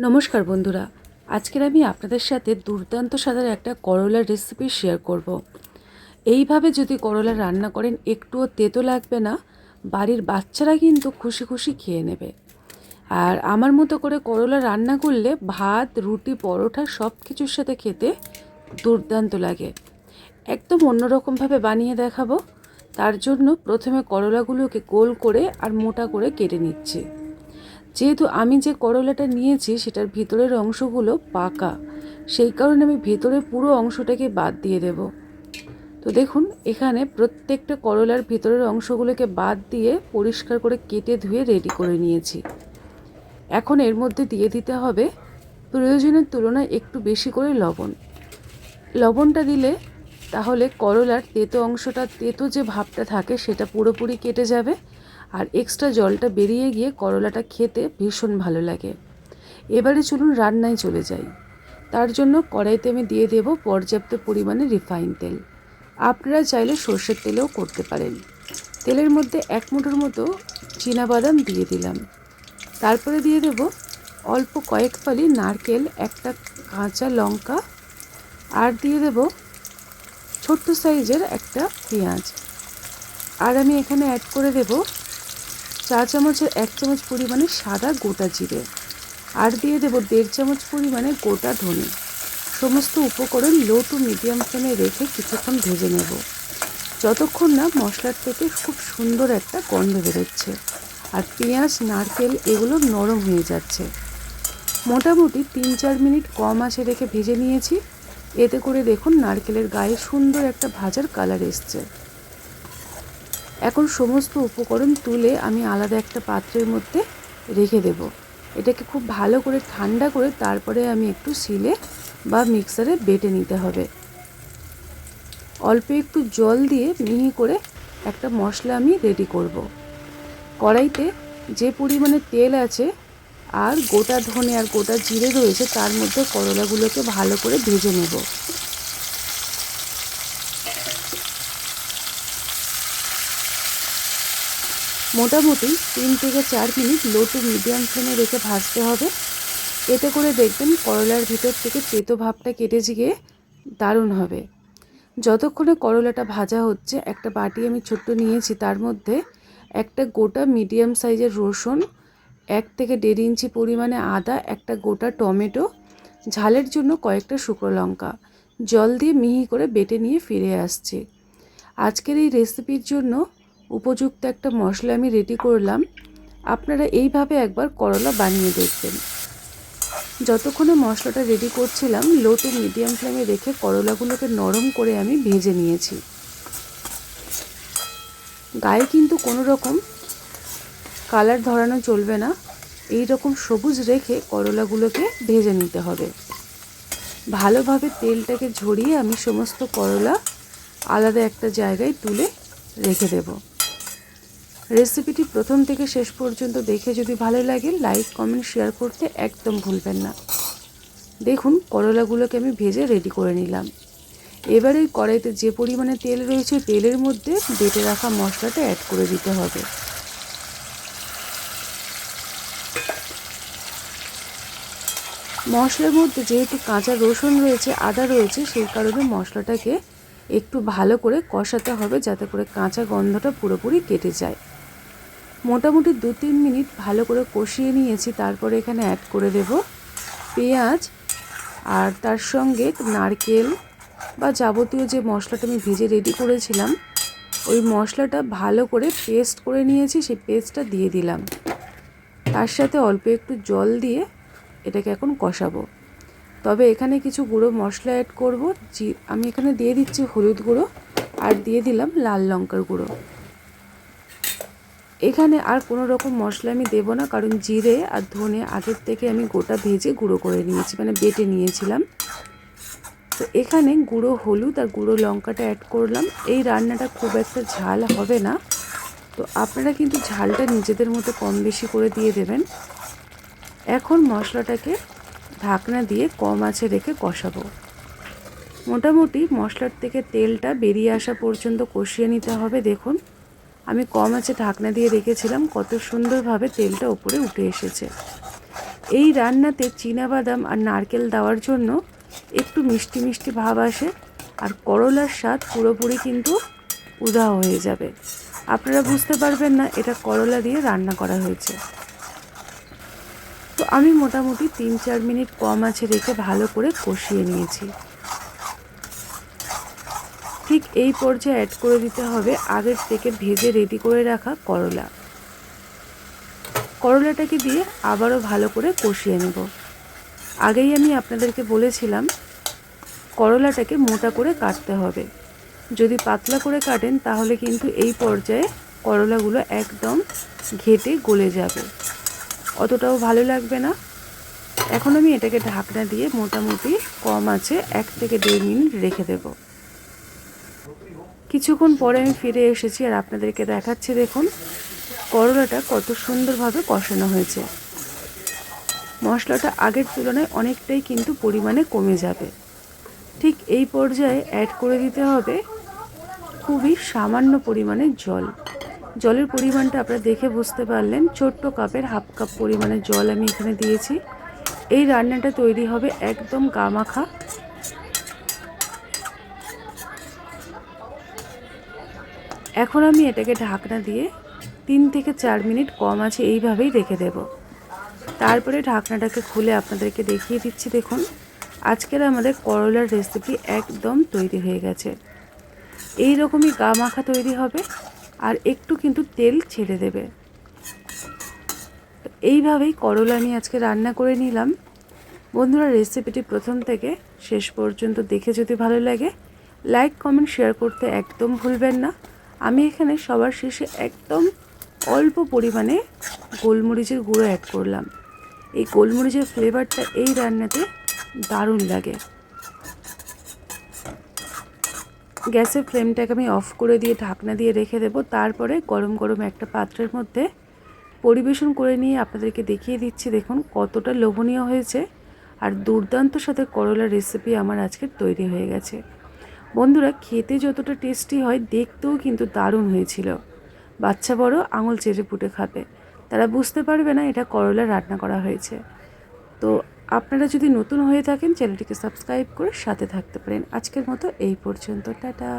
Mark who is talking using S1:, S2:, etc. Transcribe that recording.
S1: নমস্কার বন্ধুরা, আজকের আমি আপনাদের সাথে দুর্দান্ত স্বাদের একটা করলার রেসিপি শেয়ার করব। এইভাবে যদি করলা রান্না করেন একটুও তেতো লাগবে না, বাড়ির বাচ্চারা কিন্তু খুশি খুশি খেয়ে নেবে। আর আমার মতো করে করলা রান্না করলে ভাত, রুটি, পরোটা সব কিছুর সাথে খেতে দুর্দান্ত লাগে। একদম অন্যরকমভাবে বানিয়ে দেখাবো। তার জন্য প্রথমে করলাগুলোকে গোল করে আর মোটা করে কেটে নিচ্ছি। যেহেতু আমি যে করলাটা নিয়েছি সেটার ভিতরের অংশগুলো পাকা, সেই কারণে আমি ভেতরের পুরো অংশটাকে বাদ দিয়ে দেব। তো দেখুন, এখানে প্রত্যেকটা করলার ভিতরের অংশগুলোকে বাদ দিয়ে পরিষ্কার করে কেটে ধুয়ে রেডি করে নিয়েছি। এখন এর মধ্যে দিয়ে দিতে হবে প্রয়োজনের তুলনায় একটু বেশি করে লবণ। লবণটা দিলে তাহলে করলার তেতো অংশটা, তেতো যে ভাবটা থাকে সেটা পুরোপুরি কেটে যাবে, আর এক্সট্রা জলটা বেরিয়ে গিয়ে করলাটা খেতে ভীষণ ভালো লাগে। এবারে চলুন রান্নায় চলে যাই। তার জন্য কড়াইতে আমি দিয়ে দেব পর্যাপ্ত পরিমাণে রিফাইন তেল। আপনারা চাইলে সর্ষের তেলেও করতে পারেন। তেলের মধ্যে 1 মুঠোর মতো চীনাবাদাম দিয়ে দিলাম। তারপরে দিয়ে দেব অল্প কয়েক ফালি নারকেল, একটা কাঁচা লঙ্কা, আর দিয়ে দেব ছোট্ট সাইজের একটা পেঁয়াজ। আর আমি এখানে অ্যাড করে দেব চা চামচের 1 চামচ পরিমাণে সাদা গোটা জিরে, আর দিয়ে দেব 1.5 চামচ পরিমাণে গোটা ধনে। সমস্ত উপকরণ লো টু মিডিয়াম ফ্লেমে রেখে কিছুক্ষণ ভেজে নেব, যতক্ষণ না মশলার থেকে খুব সুন্দর একটা গন্ধ বেরোচ্ছে আর পেঁয়াজ, নারকেল এগুলো নরম হয়ে যাচ্ছে। মোটামুটি 3-4 মিনিট কম আঁচে রেখে ভেজে নিয়েছি। এতে করে দেখুন নারকেলের গায়ে সুন্দর একটা ভাজার কালার এসছে। এখন সমস্ত উপকরণ তুলে আমি আলাদা একটা পাত্রের মধ্যে রেখে দেব। এটাকে খুব ভালো করে ঠান্ডা করে তারপরে আমি একটু শিলে বা মিক্সারে বেটে নিতে হবে। অল্প একটু জল দিয়ে মিহি করে একটা মশলা আমি রেডি করব। কড়াইতে যে পরিমাণে তেল আছে আর গোটা ধনে আর গোটা জিরে রয়েছে, তার মধ্যে করলাগুলোকে ভালো করে ভেজে নেব। মোটামুটি 3 থেকে 4 মিনিট লো টু মিডিয়াম ফ্লেমে রেখে ভাজতে হবে। এতে করে দেখবেন করলার ভিতর থেকে তেতো ভাবটা কেটে গিয়ে দারুণ হবে। যতক্ষণে করলাটা ভাজা হচ্ছে, একটা বাটি আমি ছোট্ট নিয়েছি, তার মধ্যে একটা গোটা মিডিয়াম সাইজের রসুন, 1 থেকে 1.5 ইঞ্চি পরিমাণে আদা, একটা গোটা টমেটো, ঝালের জন্য কয়েকটা শুকনো লঙ্কা জল দিয়ে মিহি করে বেটে নিয়ে ফিরে আসছি। আজকের এই রেসিপির জন্য উপযুক্ত একটা মশলা আমি রেডি করলাম। আপনারা এইভাবে একবার করলা বানিয়ে দেখবেন। যতক্ষণে মশলাটা রেডি করছিলাম, লো টু মিডিয়াম ফ্লেমে রেখে করলাগুলোকে নরম করে আমি ভেজে নিয়েছি। গায়ে কিন্তু কোনো রকম কালার ধরানো চলবে না, এই রকম সবুজ রেখে করলাগুলোকে ভেজে নিতে হবে। ভালোভাবে তেলটাকে ঝরিয়ে আমি সমস্ত করলা আলাদা একটা জায়গায় তুলে রেখে দেব। রেসিপিটি প্রথম থেকে শেষ পর্যন্ত দেখে যদি ভালো লাগে, লাইক, কমেন্ট, শেয়ার করতে একদম ভুলবেন না। দেখুন করলাগুলোকে আমি ভেজে রেডি করে নিলাম। এবার এই কড়াইতে যে পরিমাণে তেল রয়েছে, তেলের মধ্যে বেটে রাখা মশলাটা অ্যাড করে দিতে হবে। মশলার মধ্যে যেহেতু কাঁচা রসুন রয়েছে, আদা রয়েছে, সেই কারণে মশলাটাকে একটু ভালো করে কষাতে হবে, যাতে করে কাঁচা গন্ধটা পুরোপুরি কেটে যায়। মোটামুটি 2-3 মিনিট ভালো করে কষিয়ে নিয়েছি। তারপরে এখানে অ্যাড করে দেব পেঁয়াজ, আর তার সঙ্গে নারকেল বা যাবতীয় যে মশলাটা আমি ভেজে রেডি করেছিলাম, ওই মশলাটা ভালো করে পেস্ট করে নিয়েছি, সেই পেস্টটা দিয়ে দিলাম। তার সাথে অল্প একটু জল দিয়ে এটাকে এখন কষাবো। তবে এখানে কিছু গুঁড়ো মশলা অ্যাড করব। আমি এখানে দিয়ে দিচ্ছি হলুদ গুঁড়ো, আর দিয়ে দিলাম লাল লঙ্কার গুঁড়ো। এখানে আর কোনো রকম মশলা আমি দেব না, কারণ জিরে আর ধনে আগের থেকে আমি গোটা ভেজে গুঁড়ো করে নিয়েছি, মানে বেটে নিয়েছিলাম। তো এখানে গুঁড়ো হলুদ আর গুঁড়ো লঙ্কাটা অ্যাড করলাম। এই রান্নাটা খুব একটা ঝাল হবে না, তো আপনারা কিন্তু ঝালটা নিজেদের মতো কম বেশি করে দিয়ে দেবেন। এখন মশলাটাকে ঢাকনা দিয়ে কম আঁচে রেখে কষাবো। মোটামুটি মশলার থেকে তেলটা বেরিয়ে আসা পর্যন্ত কষিয়ে নিতে হবে। দেখুন আমি কম আঁচে ঢাকনা দিয়ে রেখেছিলাম, কত সুন্দরভাবে তেলটা উপরে উঠে এসেছে। এই রান্নাতে চীনাবাদাম আর নারকেল দেওয়ার জন্য একটু মিষ্টি মিষ্টি ভাব আসে, আর করলার স্বাদ পুরোপুরি কিন্তু উধাও হয়ে যাবে। আপনারা বুঝতে পারবেন না এটা করলা দিয়ে রান্না করা হয়েছে। তো আমি মোটামুটি 3-4 মিনিট কম আঁচে রেখে ভালো করে কষিয়ে নিয়েছি। ঠিক এই পর্যায়ে অ্যাড করে দিতে হবে আগের থেকে ভেজে রেডি করে রাখা করলা। করলাটাকে দিয়ে আবারও ভালো করে কষিয়ে নেব। আগেই আমি আপনাদেরকে বলেছিলাম করলাটাকে মোটা করে কাটতে হবে। যদি পাতলা করে কাটেন তাহলে কিন্তু এই পর্যায়ে করলাগুলো একদম ঘেটে গলে যাবে, অতটাও ভালো লাগবে না। এখন আমি এটাকে ঢাকনা দিয়ে মোটামুটি কম আঁচে 1 থেকে 1.5 মিনিট রেখে দেব। কিছুক্ষণ পরে আমি ফিরে এসেছি আর আপনাদেরকে দেখাচ্ছি, দেখুন করলাটা কত সুন্দরভাবে কষানো হয়েছে। মশলাটা আগের তুলনায় অনেকটাই কিন্তু পরিমাণে কমে যাবে। ঠিক এই পর্যায়ে অ্যাড করে দিতে হবে খুবই সামান্য পরিমাণে জল। জলের পরিমাণটা আপনারা দেখে বুঝতে পারলেন, ছোট্ট কাপের হাফ কাপ পরিমাণে জল আমি এখানে দিয়েছি। এই রান্নাটা তৈরি হবে একদম গামাখা। এখন আমি এটাকে ঢাকনা দিয়ে 3 থেকে 4 মিনিট কম আছে এইভাবেই রেখে দেব। তারপরে ঢাকনাটাকে খুলে আপনাদেরকে দেখিয়ে দিচ্ছি, দেখুন আজকের আমাদের করলার রেসিপি একদম তৈরি হয়ে গেছে। এই রকমই গা মাখা তৈরি হবে আর একটু কিন্তু তেল ছেড়ে দেবে। এইভাবেই করলা আমি আজকে রান্না করে নিলাম। বন্ধুরা, রেসিপিটি প্রথম থেকে শেষ পর্যন্ত দেখে যদি ভালো লাগে লাইক কমেন্ট শেয়ার করতে একদম ভুলবেন না। আমি এখানে সবার শেষে একদম অল্প পরিমাণে গোলমরিচের গুঁড়ো অ্যাড করলাম। এই গোলমরিচের ফ্লেভারটা এই রান্নাতে দারুণ লাগে। গ্যাসের ফ্লেমটাকে আমি অফ করে দিয়ে ঢাকনা দিয়ে রেখে দেব। তারপরে গরম গরম একটা পাত্রের মধ্যে পরিবেশন করে নিয়ে আপনাদেরকে দেখিয়ে দিচ্ছি, দেখুন কতটা লোভনীয় হয়েছে আর দুর্দান্ত সাথে করলার রেসিপি আমার আজকে তৈরি হয়ে গেছে। বন্ধুরা, খেতে যতটা টেস্টি হয় দেখতেও কিন্তু দারুণ হয়েছিল। বাচ্চা বড় আঙুল চেটে পুটে খাবে, তারা বুঝতে পারবে না এটা করলা রান্না করা হয়েছে। তো আপনারা যদি নতুন হয়ে থাকেন চ্যানেলটিকে সাবস্ক্রাইব করে সাথে থাকতে পারেন। আজকের মতো এই পর্যন্ত, টাটা।